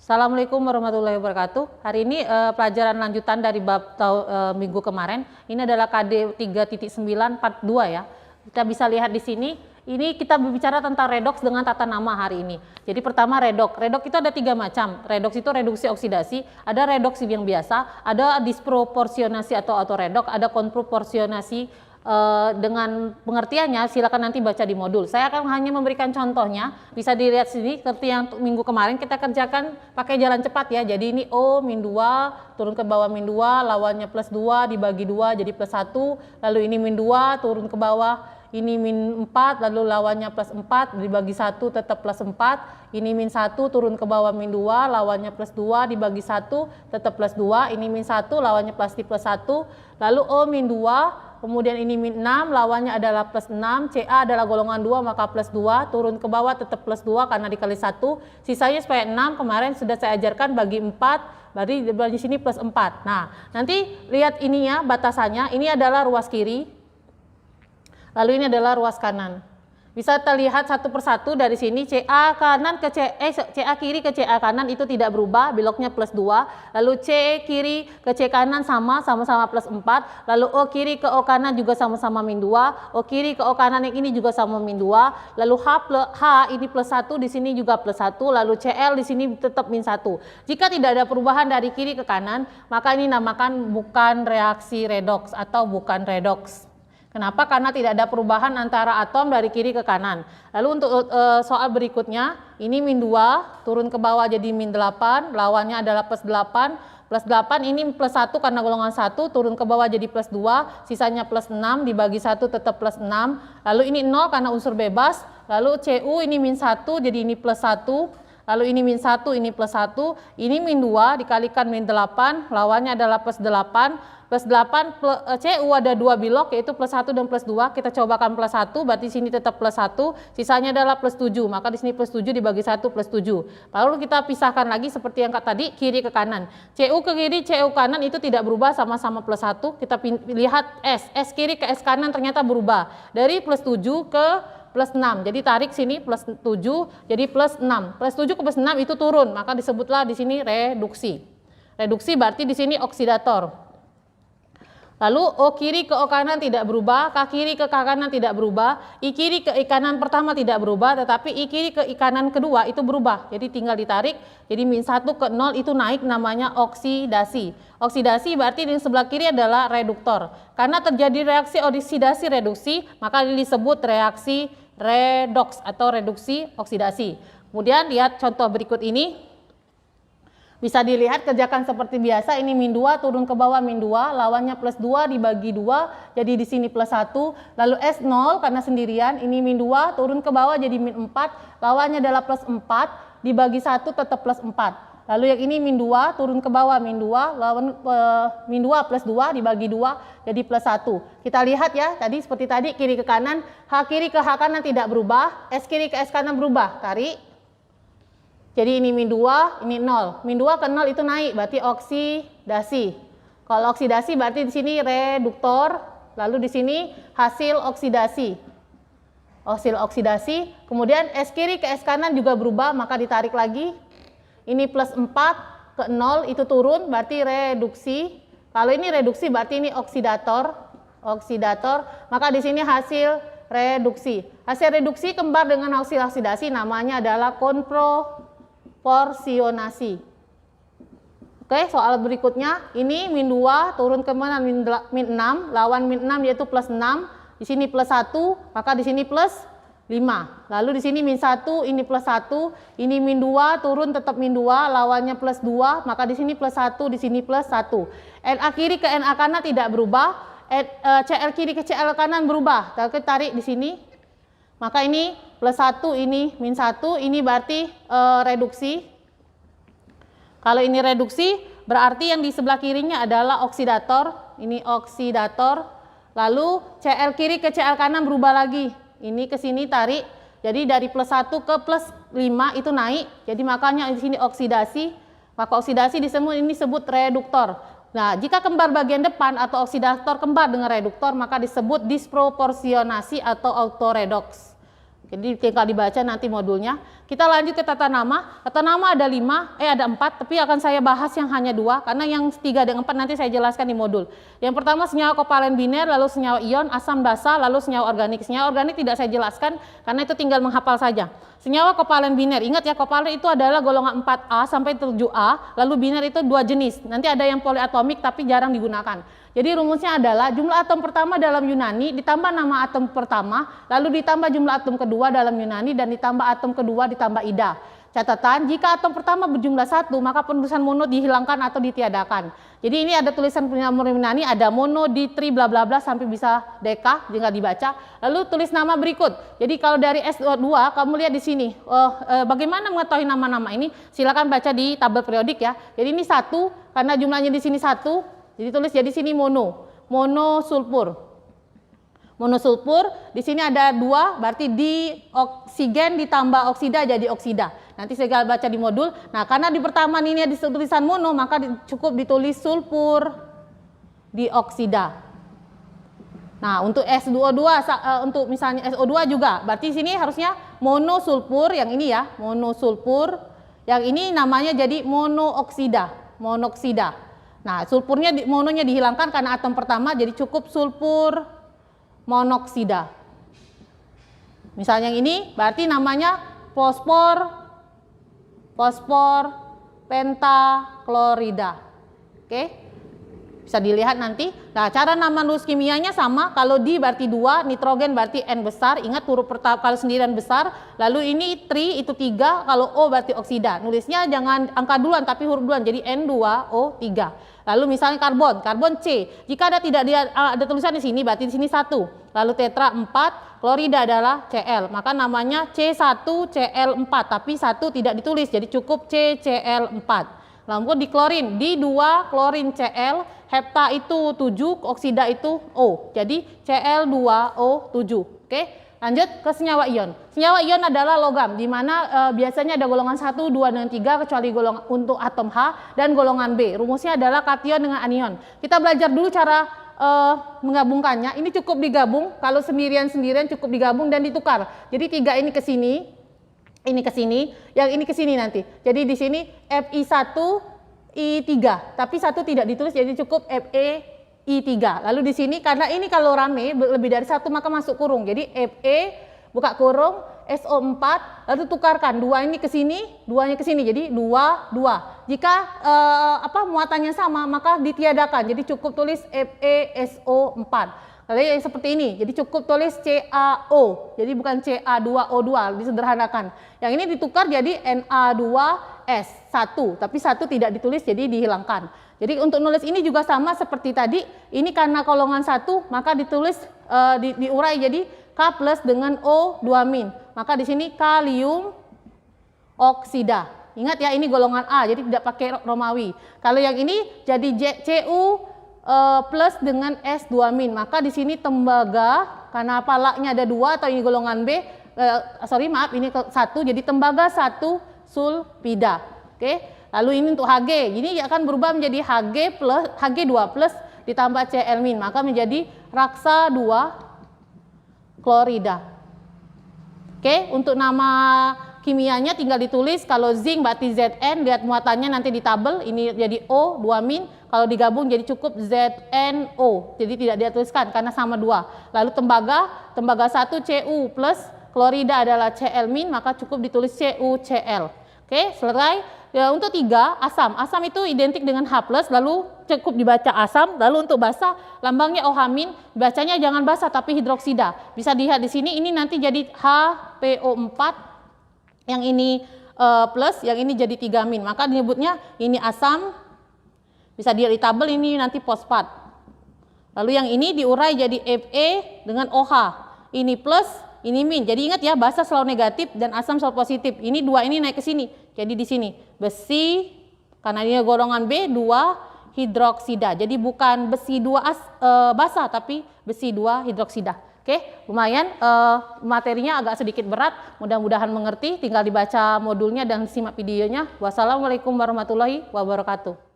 Assalamualaikum warahmatullahi wabarakatuh. Hari ini pelajaran lanjutan dari bab minggu kemarin. Ini adalah KD 3.9 part 2 ya. Kita bisa lihat di sini. Ini kita berbicara tentang redoks dengan tata nama hari ini. Jadi pertama redok. Redok itu ada 3 macam. Redoks itu reduksi oksidasi, ada redoks yang biasa, ada disproporsionasi atau autoredok, ada konproporsionasi. Dengan pengertiannya silakan nanti baca di modul. Saya akan hanya memberikan contohnya, bisa dilihat sini seperti yang minggu kemarin kita kerjakan pakai jalan cepat ya. Jadi ini O-2 turun ke bawah -2 lawannya +2 dibagi 2 jadi +1, lalu ini -2 turun ke bawah ini -4 lalu lawannya +4 dibagi 1 tetap +4, ini -1 turun ke bawah -2 lawannya +2 dibagi 1 tetap +2, ini -1 lawannya pasti +1, lalu O-2 kemudian ini -6 lawannya adalah +6, CA adalah golongan 2 maka +2 turun ke bawah tetap +2 karena dikali 1, sisanya supaya 6 kemarin sudah saya ajarkan bagi 4, berarti di sini +4. Nah nanti lihat ini ya batasannya, ini adalah ruas kiri, lalu ini adalah ruas kanan. Bisa terlihat satu persatu dari sini CA kanan ke CA kiri ke CA kanan itu tidak berubah, beloknya +2. Lalu C kiri ke C kanan sama-sama +4. Lalu O kiri ke O kanan juga sama-sama -2. O kiri ke O kanan yang ini juga sama -2. Lalu H ini +1 di sini juga +1. Lalu CL di sini tetap -1. Jika tidak ada perubahan dari kiri ke kanan, maka ini namakan bukan reaksi redoks atau bukan redoks. Kenapa? Karena tidak ada perubahan antara atom dari kiri ke kanan. Lalu untuk soal berikutnya, ini -2 turun ke bawah jadi -8, lawannya adalah +8. +8 ini +1 karena golongan 1, turun ke bawah jadi +2, sisanya +6 dibagi 1 tetap +6. Lalu ini 0 karena unsur bebas, lalu CU ini -1 jadi ini +1. Lalu ini -1 ini +1, ini -2 dikalikan -8, lawannya adalah +8. +8 CU ada 2 bilok yaitu +1 dan +2, kita cobakan +1 berarti sini tetap +1, sisanya adalah +7, maka di sini +7 dibagi 1 +7. Lalu kita pisahkan lagi seperti yang tadi kiri ke kanan. CU ke kiri, CU kanan itu tidak berubah sama-sama +1, kita lihat S kiri ke S kanan ternyata berubah dari +7 ke +6, jadi tarik sini +7 jadi +6, +7 ke +6 itu turun, maka disebutlah di sini reduksi. Reduksi berarti di sini oksidator. Lalu O kiri ke O kanan tidak berubah, K kiri ke K kanan tidak berubah, I kiri ke I kanan pertama tidak berubah, tetapi I kiri ke I kanan kedua itu berubah. Jadi tinggal ditarik, jadi -1 ke 0 itu naik namanya oksidasi. Oksidasi berarti di sebelah kiri adalah reduktor. Karena terjadi reaksi oksidasi reduksi, maka disebut reaksi redoks atau reduksi oksidasi. Kemudian lihat contoh berikut ini. Bisa dilihat kerjakan seperti biasa, ini -2 turun ke bawah -2, lawannya +2 dibagi 2, jadi di sini +1, lalu S0 karena sendirian, ini -2 turun ke bawah jadi -4, lawannya adalah +4, dibagi 1 tetap +4. Lalu yang ini -2 turun ke bawah -2, lawan -2 +2 dibagi 2 jadi +1. Kita lihat ya, tadi seperti tadi kiri ke kanan, H kiri ke H kanan tidak berubah, S kiri ke S kanan berubah, tarik. Jadi ini -2, ini 0. -2 ke 0 itu naik, berarti oksidasi. Kalau oksidasi berarti di sini reduktor, lalu di sini hasil oksidasi. Hasil oksidasi, kemudian S kiri ke S kanan juga berubah, maka ditarik lagi. Ini +4 ke 0 itu turun, berarti reduksi. Kalau ini reduksi berarti ini oksidator. Oksidator, maka di sini hasil reduksi. Hasil reduksi kembar dengan hasil oksidasi namanya adalah konproporsionasi. Oke, soal berikutnya ini -2 turun ke mana? -6, lawan -6 yaitu +6, di sini +1, maka di sini +5. Lalu di sini -1, ini +1, ini -2 turun tetap -2, lawannya +2, maka di sini +1, di sini +1. NA kiri ke NA kanan tidak berubah, CL kiri ke CL kanan berubah. Tarik di sini. Maka ini +1, ini -1, ini berarti reduksi. Kalau ini reduksi, berarti yang di sebelah kirinya adalah oksidator. Ini oksidator. Lalu CL kiri ke CL kanan berubah lagi. Ini ke sini tarik. Jadi dari +1 ke +5 itu naik. Jadi makanya di sini oksidasi. Maka oksidasi disebut reduktor. Nah, jika kembar bagian depan atau oksidator kembar dengan reduktor, maka disebut disproporsionasi atau autoredoks. Jadi tinggal dibaca nanti modulnya. Kita lanjut ke tata nama. Tata nama ada 4, tapi akan saya bahas yang hanya 2 karena yang 3 dan 4 nanti saya jelaskan di modul. Yang pertama senyawa kovalen biner, lalu senyawa ion, asam basa, lalu senyawa organik. Senyawa organik tidak saya jelaskan karena itu tinggal menghafal saja. Senyawa kovalen biner, ingat ya, kovalen itu adalah golongan 4A sampai 7A, lalu biner itu 2 jenis. Nanti ada yang poliatomik tapi jarang digunakan. Jadi rumusnya adalah jumlah atom pertama dalam Yunani ditambah nama atom pertama, lalu ditambah jumlah atom kedua dalam Yunani dan ditambah atom kedua ditambah ida. Catatan, jika atom pertama berjumlah 1, maka penulisan mono dihilangkan atau ditiadakan. Jadi ini ada tulisan Yunani, ada mono, ditri, bla bla bla sampai bisa deka, tinggal dibaca. Lalu tulis nama berikut. Jadi kalau dari S2 kamu lihat di sini, bagaimana mengetahui nama-nama ini? Silakan baca di tabel periodik ya. Jadi ini 1 karena jumlahnya di sini 1. Jadi tulis jadi sini monosulfur. Monosulfur di sini ada 2, berarti di oksigen ditambah oksida jadi oksida. Nanti saya baca di modul. Nah, karena di pertama ini ada tulisan mono, maka cukup ditulis sulfur dioksida. Nah, untuk SO2 untuk misalnya SO2 juga, berarti sini harusnya monosulfur yang ini ya, monosulfur. Yang ini namanya jadi monoksida. Nah, sulfurnya mononya dihilangkan karena atom pertama jadi cukup sulfur monoksida. Misalnya yang ini berarti namanya fosfor pentaklorida. Oke. Bisa dilihat nanti. Nah, cara nama nulis kimianya sama. Kalau di berarti 2, nitrogen berarti N besar. Ingat huruf pertama kalau sendirian besar. Lalu ini tri itu 3, kalau O berarti oksida. Nulisnya jangan angka duluan tapi huruf duluan. Jadi N2O3. Lalu misalnya karbon C. Jika ada tulisan di sini berarti di sini 1. Lalu tetra 4, klorida adalah Cl. Maka namanya C1Cl4, tapi 1 tidak ditulis. Jadi cukup CCl4. Lalu di klorin, di 2 klorin Cl, hepta itu 7, oksida itu O. Jadi Cl2O7. Oke? Lanjut ke senyawa ion. Senyawa ion adalah logam, di mana biasanya ada golongan 1, 2, dan 3, kecuali golongan untuk atom H, dan golongan B. Rumusnya adalah kation dengan anion. Kita belajar dulu cara menggabungkannya. Ini cukup digabung, kalau sendirian-sendirian cukup digabung dan ditukar. Jadi 3 ini ke sini, ini ke sini, yang ini ke sini nanti. Jadi di sini Fi1I3, tapi 1 tidak ditulis, jadi cukup Fe-I3. Lalu di sini karena ini kalau rame lebih dari 1 maka masuk kurung. Jadi Fe buka kurung SO4, lalu tukarkan 2 ini ke sini, 2-nya ke sini. Jadi 2, 2. Jika muatannya sama maka ditiadakan. Jadi cukup tulis FeSO4. Lalu yang seperti ini. Jadi cukup tulis CaO. Jadi bukan Ca2O2, disederhanakan. Yang ini ditukar jadi Na2S1, tapi 1 tidak ditulis jadi dihilangkan. Jadi untuk nulis ini juga sama seperti tadi. Ini karena golongan 1 maka ditulis diurai jadi K plus dengan O2 min. Maka di sini kalium oksida. Ingat ya, ini golongan A, jadi tidak pakai Romawi. Kalau yang ini jadi Cu plus dengan S2 min. Maka di sini tembaga, karena palaknya ada 2 atau ini golongan B, ini 1, jadi tembaga 1 sulfida. Oke. Lalu ini untuk Hg, ini akan berubah menjadi Hg2 plus ditambah Cl min, maka menjadi raksa 2 klorida. Oke, untuk nama kimianya tinggal ditulis. Kalau zinc berarti Zn, lihat muatannya nanti di tabel, ini jadi O 2 min, kalau digabung jadi cukup ZnO, jadi tidak dituliskan karena sama 2. Lalu tembaga 1 Cu plus, klorida adalah Cl min, maka cukup ditulis CuCl. Oke, selesai. Ya, untuk 3, asam itu identik dengan H+, lalu cukup dibaca asam. Lalu untuk basa, lambangnya OH-, bacanya jangan basa tapi hidroksida. Bisa dilihat di sini, ini nanti jadi HPO4, yang ini plus, yang ini jadi 3-, maka disebutnya ini asam. Bisa dilihat di tabel, ini nanti fosfat. Lalu yang ini diurai jadi Fe dengan OH, ini plus, ini min. Jadi ingat ya, basa selalu negatif dan asam selalu positif. Ini 2 ini naik ke sini. Jadi di sini besi, karena ini golongan B, 2 hidroksida. Jadi bukan besi 2 basa tapi besi 2 hidroksida. Oke, lumayan materinya agak sedikit berat. Mudah-mudahan mengerti. Tinggal dibaca modulnya dan simak videonya. Wassalamualaikum warahmatullahi wabarakatuh.